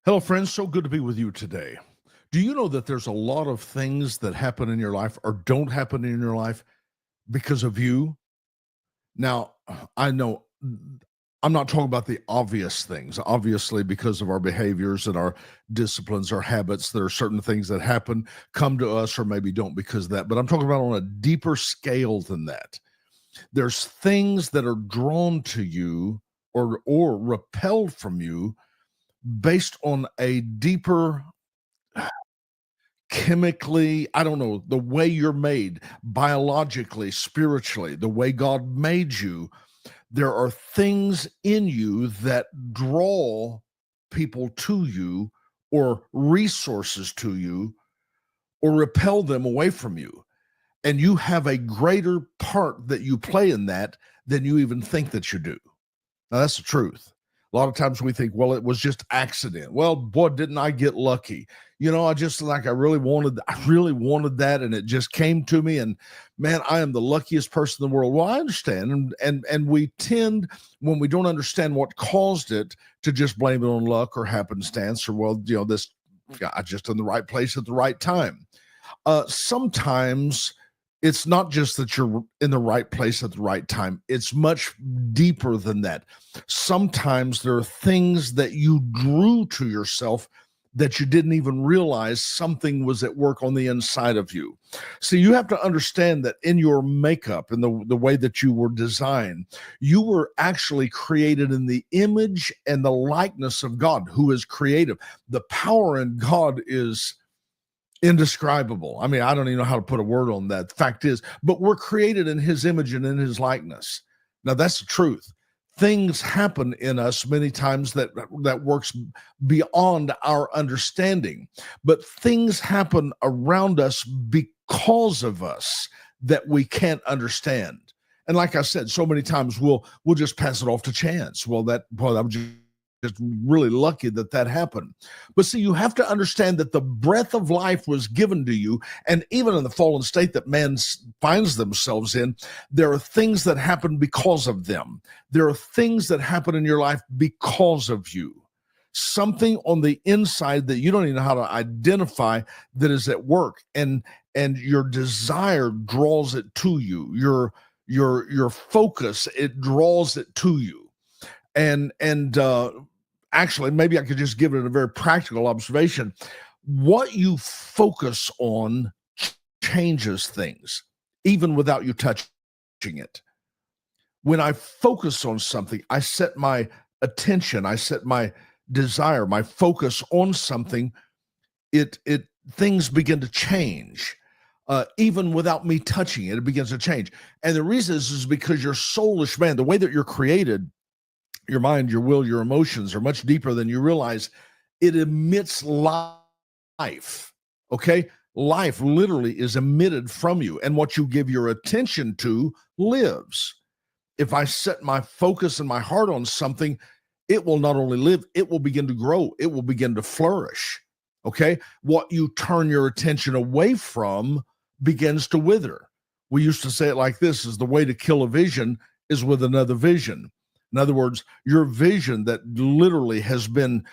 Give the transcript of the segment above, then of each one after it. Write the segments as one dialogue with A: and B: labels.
A: Hello, friends. So good to be with you today. Do you know that there's a lot of things that happen in your life or don't happen in your life because of you? Now, I know I'm not talking about the obvious things. Obviously, because of our behaviors and our disciplines, our habits, there are certain things that happen, come to us, or maybe don't because of that. But I'm talking about on a deeper scale than that. There's things that are drawn to you or repelled from you based on a deeper chemically, I don't know, the way you're made, biologically, spiritually, the way God made you, there are things in you that draw people to you or resources to you or repel them away from you. And you have a greater part that you play in that than you even think that you do. Now, that's the truth. A lot of times we think, well, it was just accident. Well, boy, didn't I get lucky? I really wanted that, and it just came to me. And man, I am the luckiest person in the world. Well, I understand, and we tend, when we don't understand what caused it, to just blame it on luck or happenstance, or this guy just in the right place at the right time. Sometimes it's not just that you're in the right place at the right time. It's much deeper than that. Sometimes there are things that you drew to yourself that you didn't even realize something was at work on the inside of you. So you have to understand that in your makeup, in the way that you were designed, you were actually created in the image and the likeness of God, who is creative. The power in God is indescribable. I mean, I don't even know how to put a word on that. The fact is, but we're created in his image and in his likeness. Now, that's the truth. Things happen in us many times that works beyond our understanding, but things happen around us because of us that we can't understand. And like I said, so many times we'll just pass it off to chance. I'm just really lucky that happened. But see, you have to understand that the breath of life was given to you. And even in the fallen state that man finds themselves in, there are things that happen because of them. There are things that happen in your life because of you. Something on the inside that you don't even know how to identify that is at work. And your desire draws it to you. Your focus, it draws it to you. And actually, maybe I could just give it a very practical observation. What you focus on changes things, even without you touching it. When I focus on something, I set my attention, I set my desire, my focus on something, it things begin to change. Even without me touching it, it begins to change. And the reason is because your soulish man, the way that you're created, your mind, your will, your emotions are much deeper than you realize. It emits life. Okay? Life literally is emitted from you, and what you give your attention to lives. If I set my focus and my heart on something, it will not only live, it will begin to grow, it will begin to flourish. Okay? What you turn your attention away from begins to wither. We used to say it like this: is the way to kill a vision is with another vision. In other words, your vision that literally has been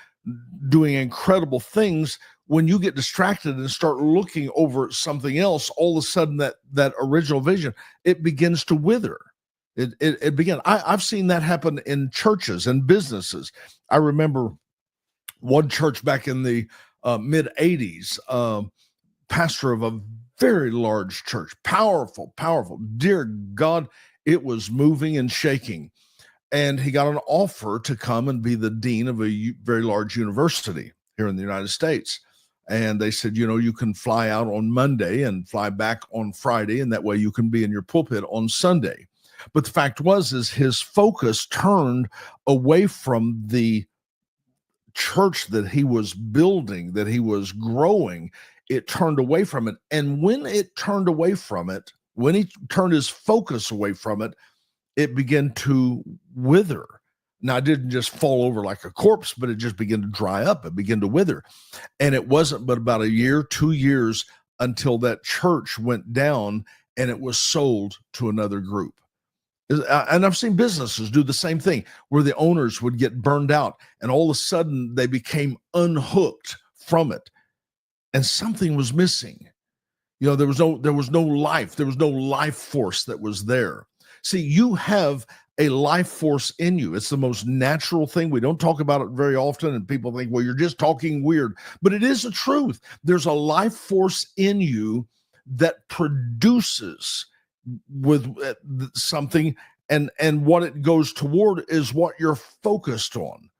A: doing incredible things, when you get distracted and start looking over at something else, all of a sudden that original vision, it begins to wither. It begins. I've seen that happen in churches and businesses. I remember one church back in the mid 80s, pastor of a very large church, powerful, dear God, it was moving and shaking. And he got an offer to come and be the dean of a very large university here in the United States. And they said, you can fly out on Monday and fly back on Friday, and that way you can be in your pulpit on Sunday. But the fact is his focus turned away from the church that he was building, that he was growing. It turned away from it. And when it turned away from it, when he turned his focus away from it, it began to wither. Now, it didn't just fall over like a corpse, but it just began to dry up. It began to wither. And it wasn't but about a year, 2 years until that church went down and it was sold to another group. And I've seen businesses do the same thing where the owners would get burned out and all of a sudden they became unhooked from it and something was missing. There was no life. There was no life force that was there. See, you have a life force in you. It's the most natural thing. We don't talk about it very often, and people think, well, you're just talking weird. But it is the truth. There's a life force in you that produces with something, and what it goes toward is what you're focused on.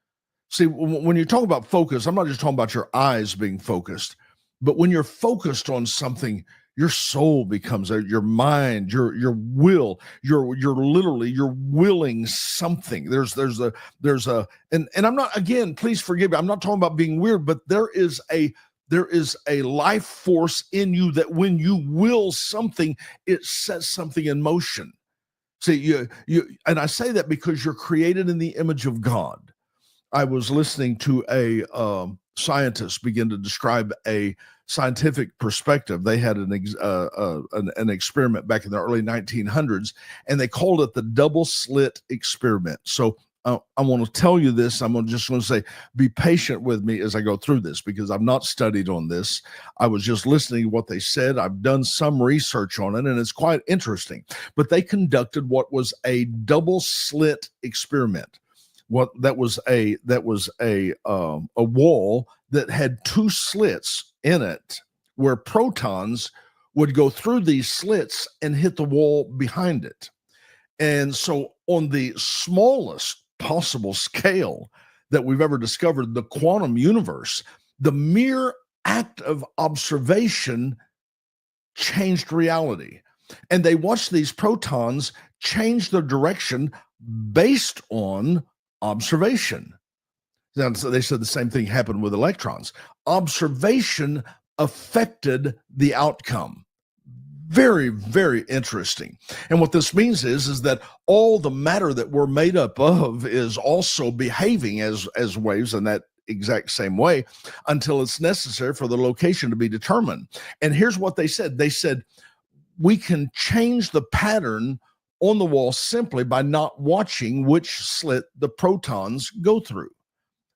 A: See, when you talk about focus, I'm not just talking about your eyes being focused, but when you're focused on something, your soul becomes your mind, your will, you're willing something. There's a and I'm not, again, please forgive me, I'm not talking about being weird, but there is a life force in you that when you will something, it sets something in motion. See, you and I say that because you're created in the image of God. I was listening to a scientist begin to describe a scientific perspective. They had an experiment back in the early 1900s, and they called it the double slit experiment. So I want to tell you this. I'm just going to say, be patient with me as I go through this because I've not studied on this. I was just listening to what they said. I've done some research on it, and it's quite interesting. But they conducted what was a double slit experiment. That was a wall that had two slits in it where protons would go through these slits and hit the wall behind it. And so on the smallest possible scale that we've ever discovered, the quantum universe, the mere act of observation changed reality. And they watched these protons change their direction based on observation. Now, so they said the same thing happened with electrons. Observation affected the outcome. Very, very interesting. And what this means is that all the matter that we're made up of is also behaving as waves in that exact same way until it's necessary for the location to be determined. And here's what they said. They said, we can change the pattern on the wall simply by not watching which slit the protons go through.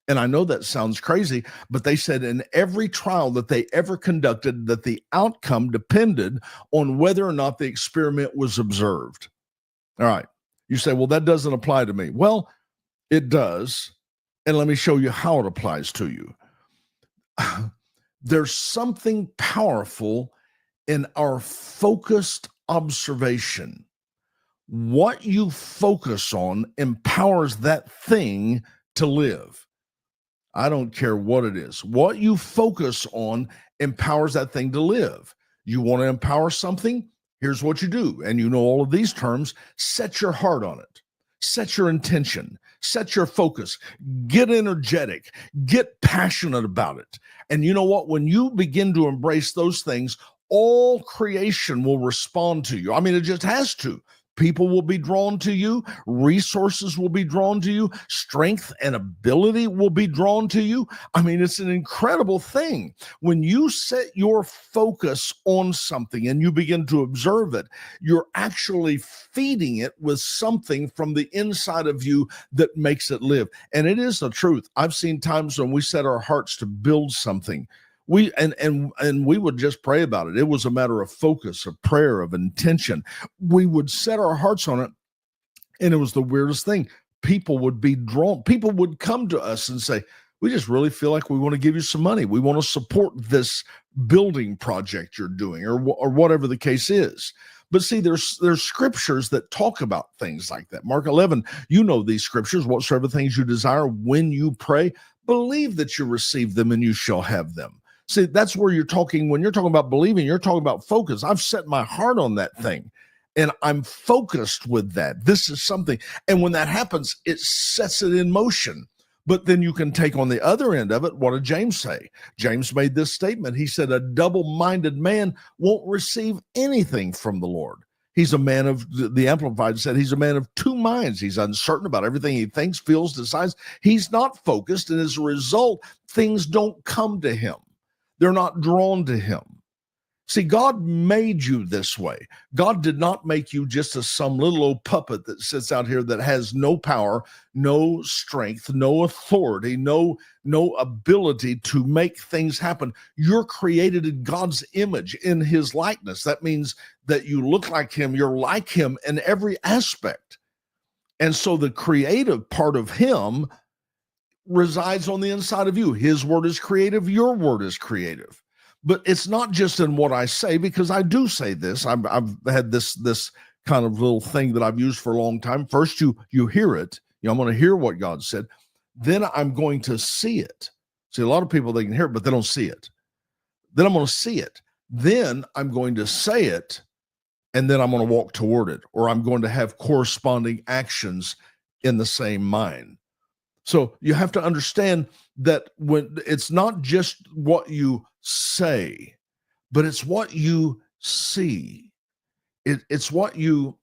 A: And I know that sounds crazy, but they said in every trial that they ever conducted that the outcome depended on whether or not the experiment was observed. All right. You say, well, that doesn't apply to me. Well, it does. And let me show you how it applies to you. There's something powerful in our focused observation. What you focus on empowers that thing to live. I don't care what it is. What you focus on empowers that thing to live. You want to empower something? Here's what you do. And you know all of these terms. Set your heart on it. Set your intention. Set your focus. Get energetic. Get passionate about it. And you know what? When you begin to embrace those things, all creation will respond to you. I mean, it just has to. People will be drawn to you. Resources will be drawn to you. Strength and ability will be drawn to you. I mean, it's an incredible thing. When you set your focus on something and you begin to observe it, you're actually feeding it with something from the inside of you that makes it live. And it is the truth. I've seen times when we set our hearts to build something. We would just pray about it. It was a matter of focus, of prayer, of intention. We would set our hearts on it, and it was the weirdest thing. People would be drawn. People would come to us and say, we just really feel like we want to give you some money. We want to support this building project you're doing, or whatever the case is. But see, there's scriptures that talk about things like that. Mark 11, you know these scriptures. Whatsoever things you desire when you pray, believe that you receive them and you shall have them. See, that's where you're talking. When you're talking about believing, you're talking about focus. I've set my heart on that thing, and I'm focused with that. This is something. And when that happens, it sets it in motion. But then you can take on the other end of it. What did James say? James made this statement. He said, a double-minded man won't receive anything from the Lord. He's a man of, the Amplified said, he's a man of two minds. He's uncertain about everything he thinks, feels, decides. He's not focused, and as a result, things don't come to him. They're not drawn to him. See, God made you this way. God did not make you just as some little old puppet that sits out here that has no power, no strength, no authority, no ability to make things happen. You're created in God's image, in his likeness. That means that you look like him, you're like him in every aspect. And so the creative part of him resides on the inside of you. His word is creative, your word is creative. But it's not just in what I say, because I do say this. I've had this kind of little thing that I've used for a long time. First, you hear it. I'm going to hear what God said. Then I'm going to see it. See, a lot of people, they can hear it, but they don't see it. Then I'm going to see it. Then I'm going to say it, and then I'm going to walk toward it, or I'm going to have corresponding actions in the same mind. So you have to understand that when it's not just what you say, but it's what you see. It's what you,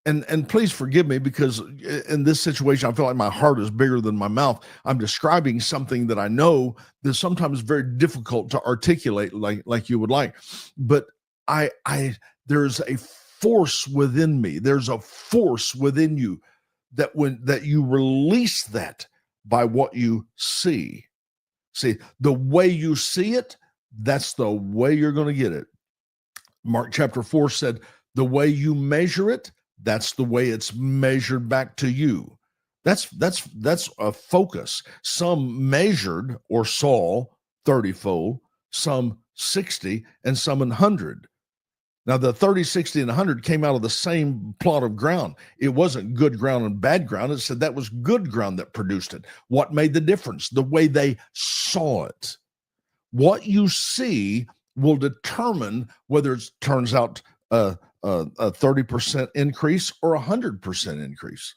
A: and please forgive me, because in this situation, I feel like my heart is bigger than my mouth. I'm describing something that I know that's sometimes very difficult to articulate like you would like. But there's a force within me. There's a force within you that you release that by what you see. See, the way you see it, that's the way you're going to get it. Mark chapter 4 said, the way you measure it, that's the way it's measured back to you. That's a focus. Some measured or saw 30-fold, some 60, and some 100. Now, the 30, 60, and 100 came out of the same plot of ground. It wasn't good ground and bad ground. It said that was good ground that produced it. What made the difference? The way they saw it. What you see will determine whether it turns out a 30% increase or a 100% increase.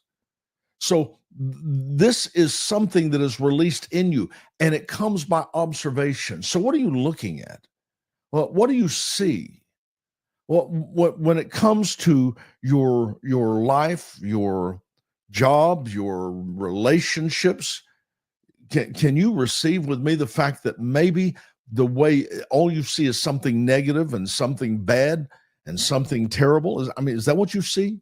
A: So this is something that is released in you, and it comes by observation. So what are you looking at? Well, what do you see? Well, when it comes to your life, your job, your relationships, can you receive with me the fact that maybe the way all you see is something negative and something bad and something terrible? Is that what you see?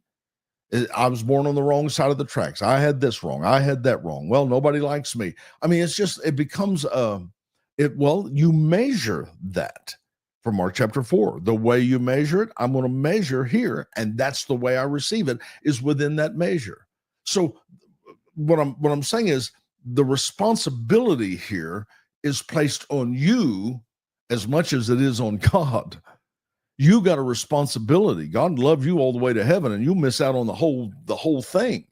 A: I was born on the wrong side of the tracks. I had this wrong. I had that wrong. Well, nobody likes me. It becomes you measure that. From Mark chapter 4, the way you measure it, I'm going to measure here, and that's the way I receive it, is within that measure. So what I'm saying is the responsibility here is placed on you as much as it is on God. You got a responsibility. God loves you all the way to heaven, and you'll miss out on the whole thing.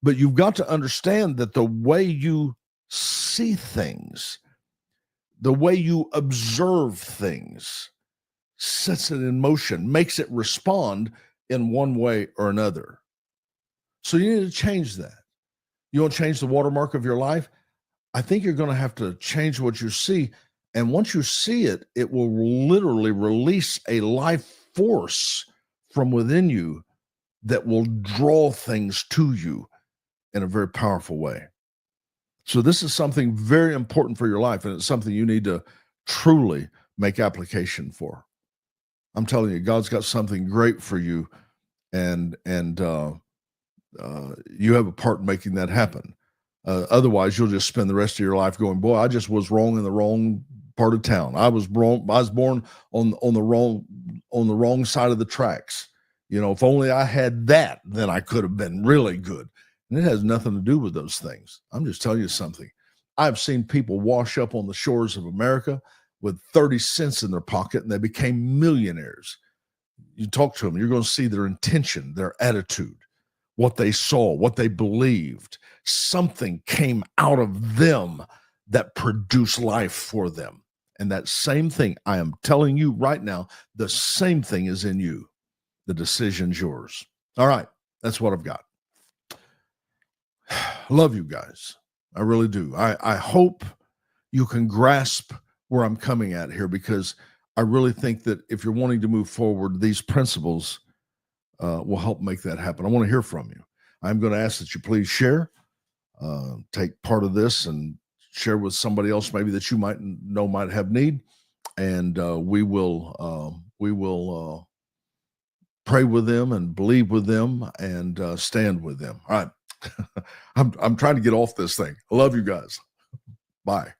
A: But you've got to understand that the way you see things, the way you observe things, sets it in motion, makes it respond in one way or another. So you need to change that. You want to change the watermark of your life? I think you're going to have to change what you see. And once you see it, it will literally release a life force from within you that will draw things to you in a very powerful way. So this is something very important for your life, and it's something you need to truly make application for. I'm telling you, God's got something great for you, and you have a part in making that happen. Otherwise, you'll just spend the rest of your life going, "Boy, I just was wrong in the wrong part of town. I was born on the wrong side of the tracks. If only I had that, then I could have been really good." And it has nothing to do with those things. I'm just telling you something. I've seen people wash up on the shores of America with 30 cents in their pocket, and they became millionaires. You talk to them, you're going to see their intention, their attitude, what they saw, what they believed. Something came out of them that produced life for them. And that same thing, I am telling you right now, the same thing is in you. The decision's yours. All right, that's what I've got. Love you guys. I really do. I hope you can grasp where I'm coming at here, because I really think that if you're wanting to move forward, these principles will help make that happen. I want to hear from you. I'm going to ask that you please share, take part of this and share with somebody else maybe that you might have need. and we will pray with them and believe with them and stand with them. All right. I'm trying to get off this thing. I love you guys. Bye.